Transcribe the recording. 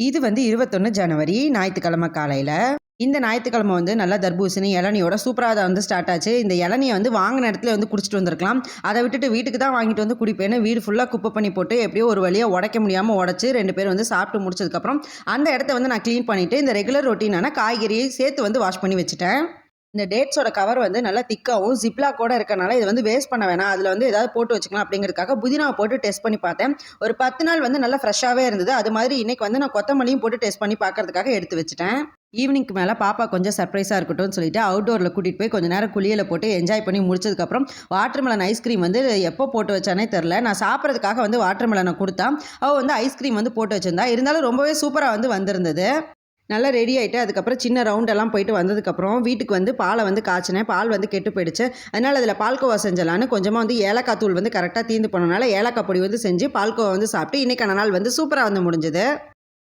இது வந்து 21 ஜனவரி ஞாயிற்றுக்கிழமை காலையில். இந்த ஞாயிற்றுக்கிழமை வந்து நல்லா தர்பூசணி இளநியோட சூப்பராக அதை வந்து ஸ்டார்ட் ஆச்சு. இந்த இளநியை வந்து வாங்கின இடத்துல வந்து குடிச்சிட்டு வந்திருக்கலாம். அதை விட்டுட்டு வீட்டுக்கு தான் வாங்கிட்டு வந்து குடிப்பேன்னு வீடு ஃபுல்லாக குப்பை பண்ணி போட்டு எப்படியோ ஒரு வழியாக உடைக்க முடியாமல் உடச்சி 2 பேர் வந்து சாப்பிட்டு முடிச்சதுக்கப்புறம் அந்த இடத்த வந்து நான் க்ளீன் பண்ணிவிட்டு இந்த ரெகுலர் ரொட்டீனான காய்கறியை சேர்த்து வந்து வாஷ் பண்ணி வச்சுட்டேன். இந்த டேட்ஸோட கவர் வந்து நல்லா திக்காகவும் ஜிப்லாக்கோட இருக்கனால இது வந்து வேஸ்ட் பண்ண வேணாம், அதில் வந்து ஏதாவது போட்டு வச்சுக்கலாம் அப்படிங்கிறதுக்காக புதினாவை போட்டு டெஸ்ட் பண்ணி பார்த்தேன். ஒரு 10 நாள் வந்து நல்லா ஃப்ரெஷ்ஷாகவே இருந்தது. அது மாதிரி இன்னைக்கு வந்து நான் கொத்தமல்லியும் போட்டு டெஸ்ட் பண்ணி பார்க்கறதுக்காக எடுத்து வச்சுட்டேன். ஈவினிங்க்கு மேலே பாப்பா கொஞ்சம் சர்ப்ரைஸாக இருக்கட்டும்னு சொல்லிட்டு அவுட்டோரில் கூட்டிகிட்டு போய் கொஞ்சம் நேரம் குளியலை போட்டு என்ஜாய் பண்ணி முடிச்சதுக்கப்புறம் வாட்டர்மெலன் ஐஸ்கிரீம் வந்து எப்போ போட்டு வச்சானே தெரில. நான் சாப்பிட்றதுக்காக வந்து வாட்டர்மெலனை கொடுத்தா அவள் வந்து ஐஸ்கிரீம் வந்து போட்டு வச்சுருந்தா. இருந்தாலும் ரொம்பவே சூப்பராக வந்து வந்திருந்தது. நல்லா ரெடி ஆகிட்டு அதுக்கப்புறம் சின்ன ரவுண்டெல்லாம் போயிட்டு வந்ததுக்கப்புறம் வீட்டுக்கு வந்து பாலை வந்து காய்ச்சினேன். பால் வந்து கெட்டு போயிடுச்சு. அதனால் அதில் பால்கோவா செஞ்சலான்னு கொஞ்சமாக வந்து ஏலக்காய் தூள் வந்து கரெக்டாக தீர்ந்து போனனால ஏலக்காய் பொடி வந்து செஞ்சு பால்கோவா வந்து சாப்பிட்டு இன்றைக்கான நாள் வந்து சூப்பராக வந்து முடிஞ்சுது.